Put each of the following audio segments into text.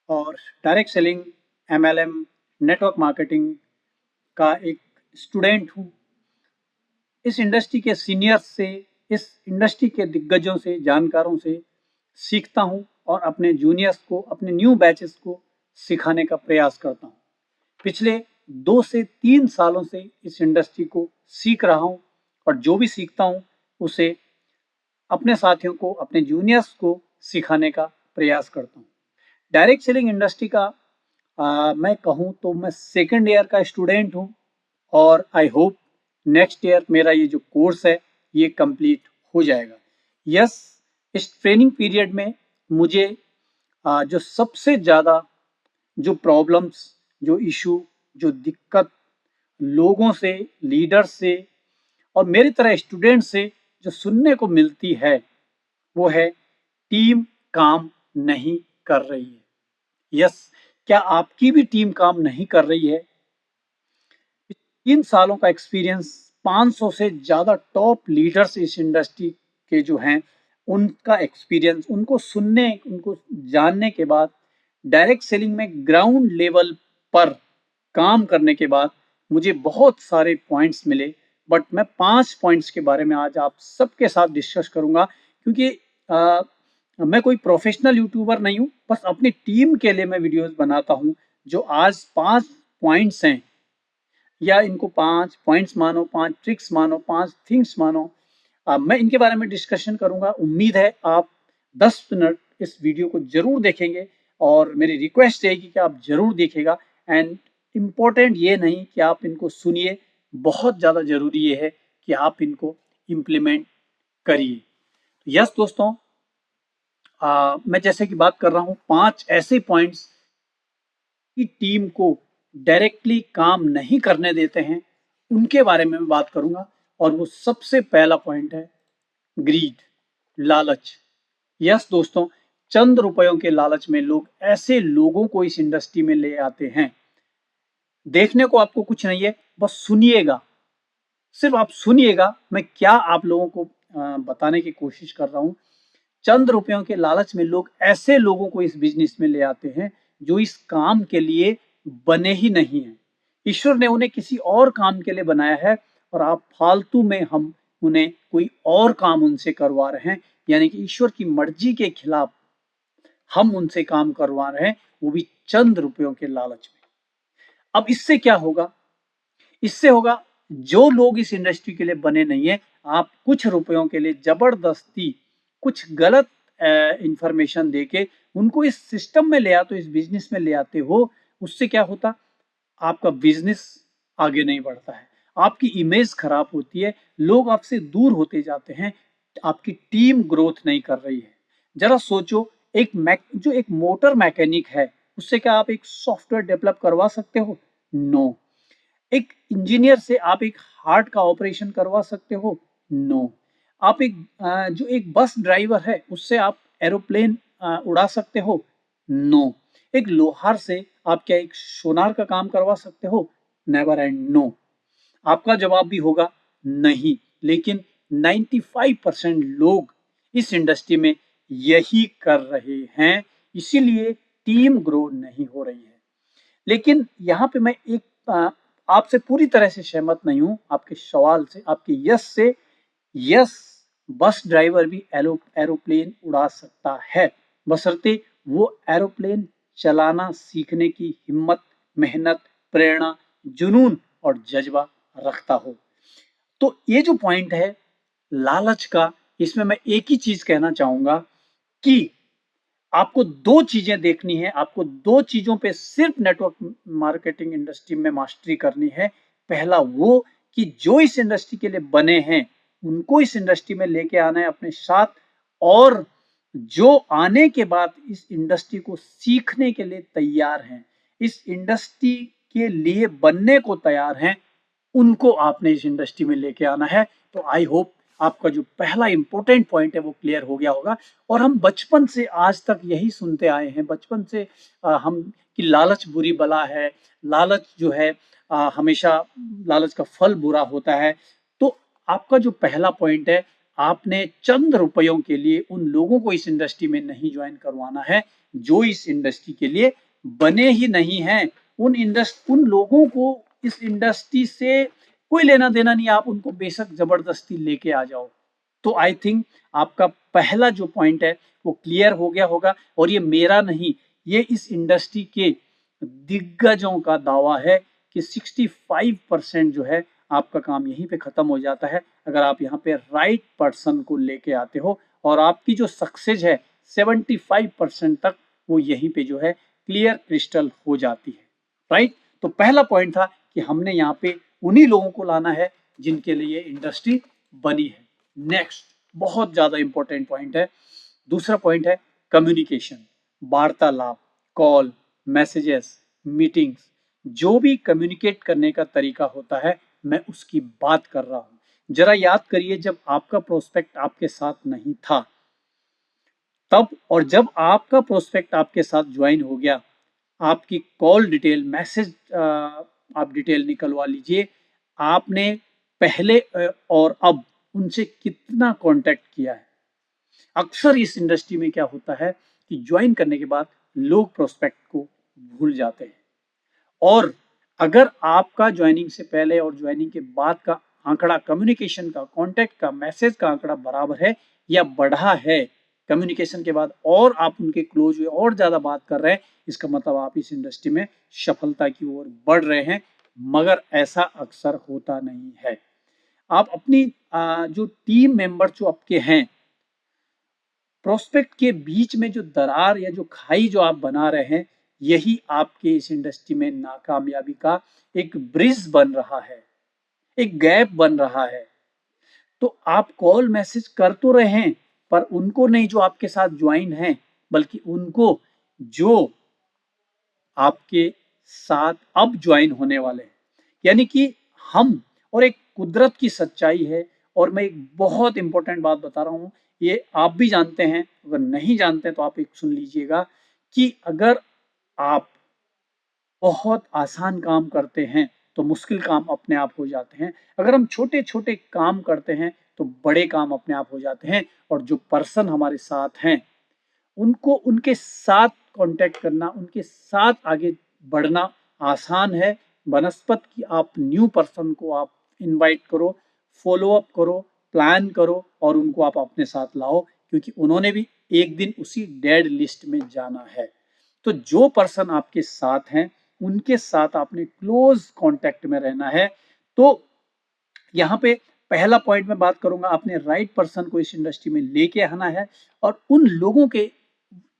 और direct selling, MLM, network marketing का एक स्टूडेंट हूँ। इस इंडस्ट्री के सीनियर्स से, इस इंडस्ट्री के दिग्गजों से, जानकारों से सीखता हूँ और अपने जूनियर्स को, अपने न्यू बैचेस को सिखाने का प्रयास करता हूँ। पिछले 2 से 3 सालों से इस इंडस्ट्री को सीख रहा हूँ और जो भी सीखता हूँ उसे अपने साथियों को, अपने जूनियर्स को सिखाने का प्रयास करता हूँ। डायरेक्ट सेलिंग इंडस्ट्री का मैं कहूँ तो मैं सेकेंड ईयर का स्टूडेंट हूँ और आई होप नेक्स्ट ईयर मेरा ये जो कोर्स है ये कंप्लीट हो जाएगा। यस, इस ट्रेनिंग पीरियड में मुझे जो सबसे ज़्यादा जो प्रॉब्लम्स, जो इशू, जो दिक्कत लोगों से, लीडर से और मेरी तरह स्टूडेंट से जो सुनने को मिलती है वो है टीम काम नहीं कर रही है। यस, क्या आपकी भी टीम काम नहीं कर रही है? 3 सालों का एक्सपीरियंस, 500 से ज्यादा टॉप लीडर्स इस इंडस्ट्री के जो हैं उनका एक्सपीरियंस, उनको सुनने, उनको जानने के बाद, डायरेक्ट सेलिंग में ग्राउंड लेवल पर काम करने के बाद मुझे बहुत सारे पॉइंट्स मिले। बट मैं 5 पॉइंट्स के बारे में आज आप सबके साथ डिस्कस करूंगा, क्योंकि मैं कोई प्रोफेशनल यूट्यूबर नहीं हूं, बस अपनी टीम के लिए मैं वीडियोस बनाता हूं। जो आज 5 पॉइंट्स हैं, या इनको 5 पॉइंट्स मानो, 5 ट्रिक्स मानो, 5 थिंग्स मानो, मैं इनके बारे में डिस्कशन करूंगा। उम्मीद है आप 10 मिनट इस वीडियो को जरूर देखेंगे और मेरी रिक्वेस्ट रहेगी कि आप जरूर देखिएगा। एंड इम्पोर्टेंट ये नहीं कि आप इनको सुनिए, बहुत ज़्यादा ज़रूरी ये है कि आप इनको इम्प्लीमेंट करिए। यस दोस्तों, मैं जैसे कि बात कर रहा हूँ 5 ऐसे पॉइंट्स की टीम को डायरेक्टली काम नहीं करने देते हैं, उनके बारे में मैं बात करूंगा। और वो सबसे पहला पॉइंट है ग्रीड, लालच। यस दोस्तों, चंद रुपयों के लालच में लोग ऐसे लोगों को इस इंडस्ट्री में ले आते हैं। देखने को आपको कुछ नहीं है, बस सुनिएगा, सिर्फ आप सुनिएगा मैं क्या आप लोगों को बताने की कोशिश कर रहा हूं। चंद रुपयों के लालच में लोग ऐसे लोगों को इस बिजनेस में ले आते हैं जो इस काम के लिए बने ही नहीं हैं। ईश्वर ने उन्हें किसी और काम के लिए बनाया है और आप फालतू में हम उन्हें कोई और काम उनसे करवा रहे हैं, यानी कि ईश्वर की मर्जी के खिलाफ हम उनसे काम करवा रहे हैं, वो भी चंद रुपयों के लालच में। अब इससे क्या होगा? इससे होगा, जो लोग इस इंडस्ट्री के लिए बने नहीं है, आप कुछ रुपयों के लिए जबरदस्ती कुछ गलत इंफॉर्मेशन देके उनको इस सिस्टम में ले आते हो, इस बिजनेस में ले आते हो। उससे क्या होता? आपका बिजनेस आगे नहीं बढ़ता है, आपकी इमेज खराब होती है, लोग आपसे दूर होते जाते हैं, आपकी टीम ग्रोथ नहीं कर रही है। जरा सोचो, जो एक मोटर मैकेनिक है, उससे क्या आप एक सॉफ्टवेयर डेवलप करवा सकते हो? नो। एक इंजीनियर से आप एक हार्ट का ऑपरेशन करवा सकते हो? नो। आप जो एक बस ड्राइवर है उससे आप एरोप्लेन उड़ा सकते हो? नो। एक लोहार से आप क्या एक सोनार का काम करवा सकते हो? Never and no. आपका जवाब भी होगा नहीं। लेकिन 95% लोग इस इंडस्ट्री में यही कर रहे हैं, इसीलिए टीम ग्रो नहीं हो रही है। लेकिन यहाँ पे मैं एक आपसे पूरी तरह से सहमत नहीं हूं, आपके सवाल से, आपके यस से। यस, बस ड्राइवर भी एरोप्लेन उड़ा सकता है, बशर्ते वो एरोप्लेन चलाना सीखने की हिम्मत, मेहनत, प्रेरणा, जुनून और जज्बा रखता हो। तो ये जो पॉइंट है लालच का, इसमें मैं एक ही चीज कहना चाहूंगा कि आपको 2 चीजें देखनी है, आपको 2 चीजों पे सिर्फ नेटवर्क मार्केटिंग इंडस्ट्री में मास्टरी करनी है। पहला वो कि जो इस इंडस्ट्री के लिए बने हैं उनको इस इंडस्ट्री में लेके आना है अपने साथ, और जो आने के बाद इस इंडस्ट्री को सीखने के लिए तैयार हैं, इस इंडस्ट्री के लिए बनने को तैयार हैं, उनको आपने इस इंडस्ट्री में लेके आना है। तो आई होप आपका जो पहला इंपॉर्टेंट पॉइंट है वो क्लियर हो गया होगा। और हम बचपन से आज तक यही सुनते आए हैं, बचपन से हम कि लालच बुरी बला है, लालच जो है हमेशा लालच का फल बुरा होता है। तो आपका जो पहला पॉइंट है, आपने चंद रुपयों के लिए उन लोगों को इस इंडस्ट्री में नहीं ज्वाइन करवाना है जो इस इंडस्ट्री के लिए बने ही नहीं हैं। उन लोगों को इस इंडस्ट्री से कोई लेना देना नहीं, आप उनको बेशक जबरदस्ती लेके आ जाओ। तो आई थिंक आपका पहला जो पॉइंट है वो क्लियर हो गया होगा, और ये मेरा नहीं, ये इस इंडस्ट्री के दिग्गजों का दावा है कि 65% जो है आपका काम यहीं पे खत्म हो जाता है अगर आप यहाँ पे राइट पर्सन को लेके आते हो, और आपकी जो सक्सेस है 75% तक वो यहीं पे जो है क्लियर क्रिस्टल हो जाती है। राइट, तो पहला पॉइंट था कि हमने यहाँ पे उन्हीं लोगों को लाना है जिनके लिए इंडस्ट्री बनी है। नेक्स्ट बहुत ज्यादा इंपॉर्टेंट पॉइंट है, दूसरा पॉइंट है कम्युनिकेशन, वार्तालाप, कॉल, मैसेजेस, मीटिंग्स, जो भी कम्युनिकेट करने का तरीका होता है मैं उसकी बात कर रहा हूं। जरा याद करिए, जब आपका प्रोस्पेक्ट आपके साथ नहीं था तब, और जब आपका प्रोस्पेक्ट आपके साथ ज्वाइन हो गया, आपकी कॉल डिटेल, मैसेज आप डिटेल निकलवा लीजिए, आपने पहले और अब उनसे कितना कांटेक्ट किया है। अक्सर इस इंडस्ट्री में क्या होता है कि ज्वाइन करने के बाद लोग प्रोस्पेक्ट को भूल जाते हैं, और अगर आपका ज्वाइनिंग से पहले और ज्वाइनिंग के बाद का आंकड़ा, कम्युनिकेशन का, कांटेक्ट का, मैसेज का आंकड़ा बराबर है या बढ़ा है कम्युनिकेशन के बाद, और आप उनके क्लोज हुए और ज्यादा बात कर रहे हैं, इसका मतलब आप इस इंडस्ट्री में सफलता की ओर बढ़ रहे हैं। मगर ऐसा अक्सर होता नहीं है। आप अपनी जो टीम मेंबर जो आपके हैं, प्रोस्पेक्ट के बीच में जो दरार या जो खाई जो आप बना रहे हैं, यही आपके इस इंडस्ट्री में नाकामयाबी का एक ब्रिज बन रहा है, एक गैप बन रहा है। तो आप कॉल मैसेज कर तो रहे हैं, पर उनको नहीं जो आपके साथ ज्वाइन हैं, बल्कि उनको जो आपके साथ अब ज्वाइन होने वाले हैं। यानी कि हम, और एक कुदरत की सच्चाई है, और मैं एक बहुत इंपॉर्टेंट बात बता रहा हूं, ये आप भी जानते हैं, अगर नहीं जानते तो आप एक सुन लीजिएगा, कि अगर आप बहुत आसान काम करते हैं तो मुश्किल काम अपने आप हो जाते हैं। अगर हम छोटे छोटे काम करते हैं तो बड़े काम अपने आप हो जाते हैं। और जो पर्सन हमारे साथ हैं, उनको उनके साथ कांटेक्ट करना, उनके साथ आगे बढ़ना आसान है। बनस्पत की आप न्यू पर्सन को आप इनवाइट करो, फॉलो अप करो, प्लान करो, और उनको आप अपने साथ लाओ, क्योंकि उन्होंने भी एक दिन उसी डेड लिस्ट में जाना है। तो जो पर्सन आपके साथ हैं, उनके साथ आपने क्लोज कांटेक्ट में रहना है। तो यहाँ पे पहला पॉइंट में बात करूंगा, आपने राइट पर्सन को इस इंडस्ट्री में लेके आना है, और उन लोगों के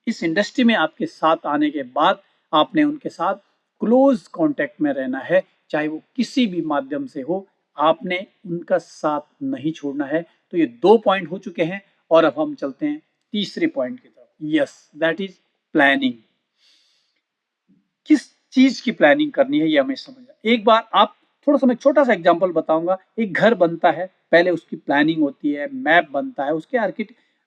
इस इंडस्ट्री में आपके साथ आने के बाद आपने उनके साथ क्लोज कांटेक्ट में रहना है, चाहे वो किसी भी माध्यम से हो, आपने उनका साथ नहीं छोड़ना है। तो ये 2 पॉइंट हो चुके हैं, और अब हम चलते हैं तीसरे पॉइंट की तरफ। Yes, that is planning. किस चीज की प्लानिंग करनी है ये हमें समझना। एक बार आप, थोड़ा सा मैं छोटा सा एग्जांपल बताऊंगा। एक घर बनता है, पहले उसकी प्लानिंग होती है, मैप बनता है, उसके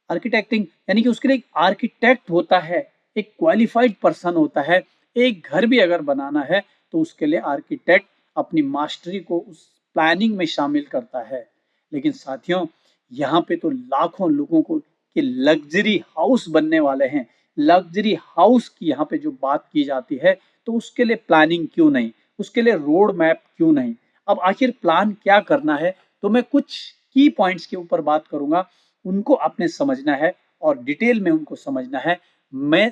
आर्किटेक्टिंग, यानी कि उसके लिए एक आर्किटेक्ट होता है, एक क्वालिफाइड पर्सन होता है। एक घर भी अगर बनाना है तो उसके लिए आर्किटेक्ट अपनी मास्टरी को उस प्लानिंग में शामिल करता है। लेकिन साथियों, यहाँ पे तो लाखों लोगों को के लग्जरी हाउस बनने वाले हैं। लग्जरी हाउस की यहाँ पे जो बात की जाती है, तो उसके लिए प्लानिंग क्यों नहीं, उसके लिए रोड मैप क्यों नहीं। अब आखिर प्लान क्या करना है, तो मैं कुछ की पॉइंट्स के ऊपर बात करूंगा, उनको आपने समझना है और डिटेल में उनको समझना है। मैं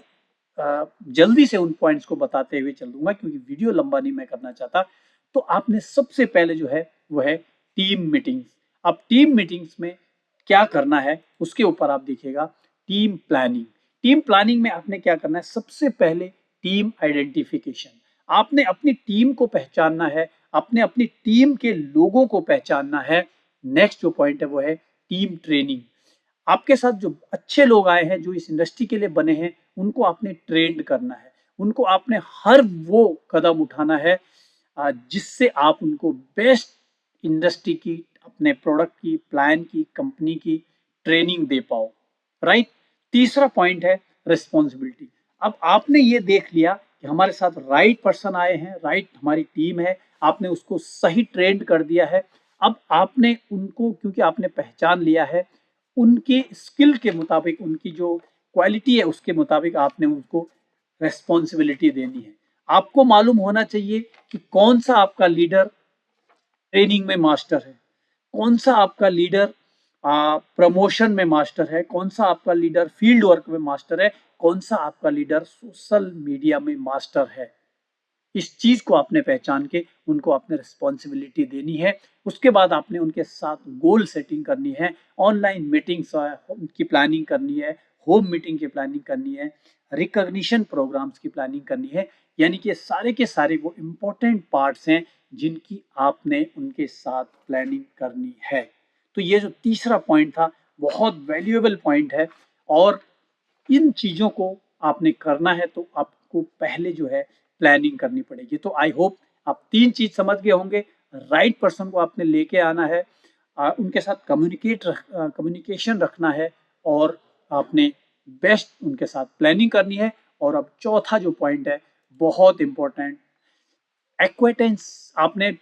जल्दी से उन पॉइंट्स को बताते हुए चल दूंगा, क्योंकि वीडियो लंबा नहीं मैं करना चाहता। तो आपने सबसे पहले जो है वो है टीम मीटिंग्स। अब टीम मीटिंग्स में क्या करना है उसके ऊपर आप देखिएगा। टीम प्लानिंग, टीम प्लानिंग में आपने क्या करना है, सबसे पहले टीम आइडेंटिफिकेशन। आपने अपनी टीम को पहचानना है, आपने अपनी टीम के लोगों को पहचानना है। नेक्स्ट जो पॉइंट है वो है टीम ट्रेनिंग। आपके साथ जो अच्छे लोग आए हैं, जो इस इंडस्ट्री के लिए बने हैं, उनको आपने ट्रेंड करना है, उनको आपने हर वो कदम उठाना है जिससे आप उनको बेस्ट इंडस्ट्री की, अपने प्रोडक्ट की, प्लान की, कंपनी की ट्रेनिंग दे पाओ। राइट। तीसरा पॉइंट है रिस्पॉन्सिबिलिटी। अब आपने ये देख लिया कि हमारे साथ राइट पर्सन आए हैं, राइट हमारी टीम है, आपने उसको सही ट्रेंड कर दिया है। अब आपने उनको, क्योंकि आपने पहचान लिया है, उनके स्किल के मुताबिक, उनकी जो क्वालिटी है उसके मुताबिक आपने उनको रेस्पॉन्सिबिलिटी देनी है। आपको मालूम होना चाहिए कि कौन सा आपका लीडर ट्रेनिंग में मास्टर है, कौन सा आपका लीडर प्रमोशन में मास्टर है, कौन सा आपका लीडर फील्ड वर्क में मास्टर है, कौन सा आपका लीडर सोशल मीडिया में मास्टर है। इस चीज को आपने पहचान के उनको आपने रिस्पॉन्सिबिलिटी देनी है। उसके बाद आपने उनके साथ गोल सेटिंग करनी है, ऑनलाइन मीटिंग्स की प्लानिंग करनी है, होम मीटिंग की प्लानिंग करनी है, रिकॉग्निशन प्रोग्राम्स की प्लानिंग करनी है। यानी कि सारे के सारे वो इम्पोर्टेंट पार्ट्स हैं जिनकी आपने उनके साथ प्लानिंग करनी है। तो ये जो तीसरा पॉइंट था बहुत वैल्यूएबल पॉइंट है, और इन चीजों को आपने करना है तो आपको पहले जो है प्लानिंग करनी पड़ेगी। तो आई होप आप तीन चीज समझ गए होंगे। राइट पर्सन को आपने लेके आना है, उनके साथ कम्युनिकेशन रखना है, और आपने बेस्ट उनके साथ प्लानिंग करनी है। और अब चौथा जो पॉइंट है बहुत इंपॉर्टेंट, एक्वेटेंस। आपने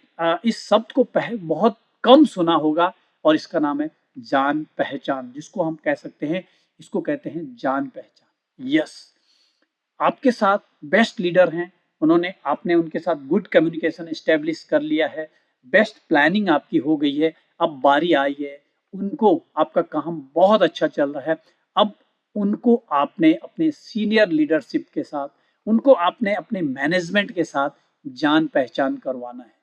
इस शब्द को बहुत कम सुना होगा, और इसका नाम है जान पहचान, जिसको हम कह सकते हैं, इसको कहते हैं जान पहचान। यस, आपके साथ बेस्ट लीडर हैं, उन्होंने आपने उनके साथ गुड कम्युनिकेशन एस्टेब्लिश कर लिया है, बेस्ट प्लानिंग आपकी हो गई है। अब बारी आई है उनको, आपका काम बहुत अच्छा चल रहा है, अब उनको आपने अपने सीनियर लीडरशिप के साथ, उनको आपने अपने मैनेजमेंट के साथ जान पहचान करवाना है।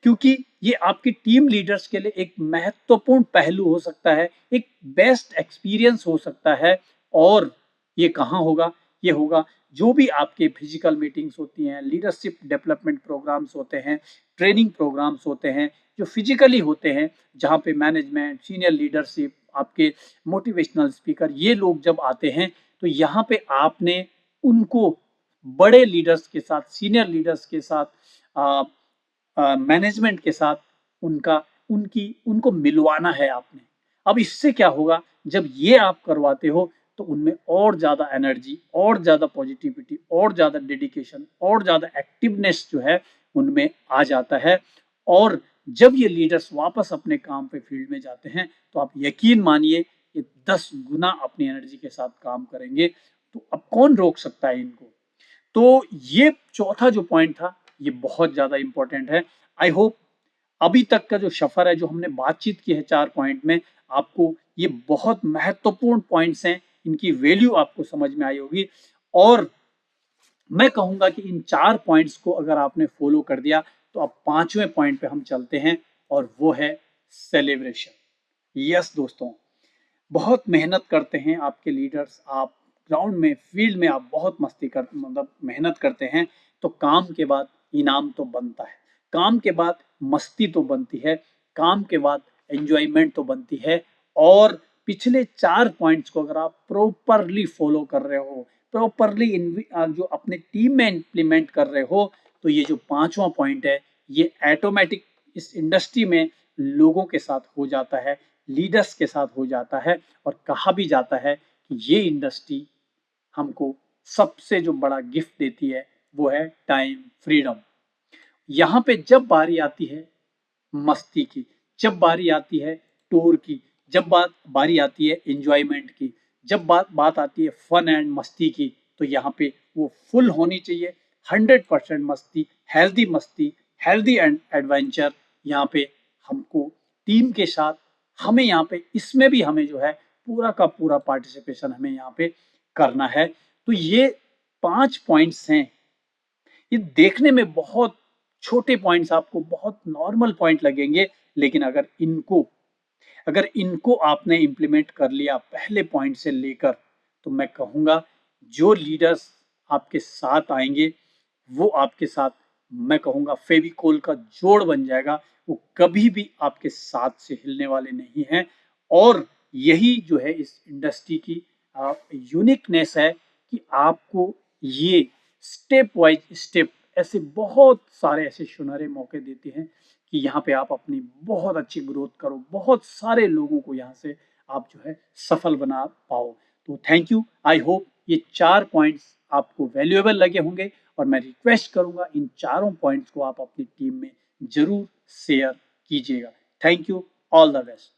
क्योंकि ये आपकी टीम लीडर्स के लिए एक महत्वपूर्ण पहलू हो सकता है, एक बेस्ट एक्सपीरियंस हो सकता है। और ये कहाँ होगा? ये होगा जो भी आपके फिजिकल मीटिंग्स होती हैं, लीडरशिप डेवलपमेंट प्रोग्राम्स होते हैं, ट्रेनिंग प्रोग्राम्स होते हैं जो फिजिकली होते हैं, जहाँ पे मैनेजमेंट, सीनियर लीडरशिप, आपके मोटिवेशनल स्पीकर, ये लोग जब आते हैं तो यहाँ पे आपने उनको बड़े लीडर्स के साथ, सीनियर लीडर्स के साथ, मैनेजमेंट के साथ उनका उनकी उनको मिलवाना है आपने। अब इससे क्या होगा, जब ये आप करवाते हो तो उनमें और ज़्यादा एनर्जी, और ज़्यादा पॉजिटिविटी, और ज़्यादा डेडिकेशन, और ज़्यादा एक्टिवनेस जो है उनमें आ जाता है। और जब ये लीडर्स वापस अपने काम पे फील्ड में जाते हैं तो आप यकीन मानिए ये 10 गुना अपनी एनर्जी के साथ काम करेंगे। तो अब कौन रोक सकता है इनको? तो ये चौथा जो पॉइंट था ये बहुत ज्यादा इंपॉर्टेंट है। आई होप अभी तक का जो सफर है, जो हमने बातचीत की है 4 पॉइंट में, आपको ये बहुत महत्वपूर्ण पॉइंट्स हैं, इनकी वैल्यू आपको समझ में आई होगी। और मैं कहूंगा कि इन 4 पॉइंट्स को अगर आपने फॉलो कर दिया तो अब 5वें पॉइंट पे हम चलते हैं, और वो है सेलिब्रेशन। यस दोस्तों, बहुत मेहनत करते हैं आपके लीडर्स, आप ग्राउंड में, फील्ड में आप बहुत मस्ती कर मतलब मेहनत करते हैं, तो काम के बाद इनाम तो बनता है, काम के बाद मस्ती तो बनती है, काम के बाद एंजॉयमेंट तो बनती है। और पिछले 4 पॉइंट्स को अगर आप प्रॉपरली फॉलो कर रहे हो, प्रॉपरली जो अपने टीम में इंप्लीमेंट कर रहे हो, तो ये जो 5वां पॉइंट है ये ऑटोमेटिक इस इंडस्ट्री में लोगों के साथ हो जाता है, लीडर्स के साथ हो जाता है। और कहा भी जाता है कि ये इंडस्ट्री हमको सबसे जो बड़ा गिफ्ट देती है वो है टाइम फ्रीडम। यहाँ पे जब बारी आती है मस्ती की, जब बारी आती है टूर की, जब बारी आती है एंजॉयमेंट की, जब बात आती है फन एंड मस्ती की, तो यहाँ पे वो फुल होनी चाहिए। 100% मस्ती, मस्ती, हेल्दी एंड एडवेंचर यहाँ पे हमको टीम के साथ, हमें यहाँ पे इसमें भी हमें जो है पूरा का पूरा पार्टिसिपेशन हमें यहाँ पे करना है। तो ये 5 पॉइंट्स हैं, ये देखने में बहुत छोटे पॉइंट्स, आपको बहुत नॉर्मल पॉइंट लगेंगे, लेकिन अगर इनको आपने इंप्लीमेंट कर लिया पहले पॉइंट से लेकर, तो मैं कहूंगा जो लीडर्स आपके साथ आएंगे वो आपके साथ, मैं कहूंगा फेविकोल का जोड़ बन जाएगा, वो कभी भी आपके साथ से हिलने वाले नहीं हैं। और यही जो है इस इंडस्ट्री की यूनिकनेस है कि आपको ये स्टेप वाइज स्टेप ऐसे बहुत सारे ऐसे सुनहरे मौके देते हैं कि यहाँ पे आप अपनी बहुत अच्छी ग्रोथ करो, बहुत सारे लोगों को यहाँ से आप जो है सफल बना पाओ। तो थैंक यू, आई होप ये 4 पॉइंट्स आपको वैल्यूएबल लगे होंगे, और मैं रिक्वेस्ट करूंगा इन चारों पॉइंट्स को आप अपनी टीम में जरूर शेयर कीजिएगा। Thank you, all the best.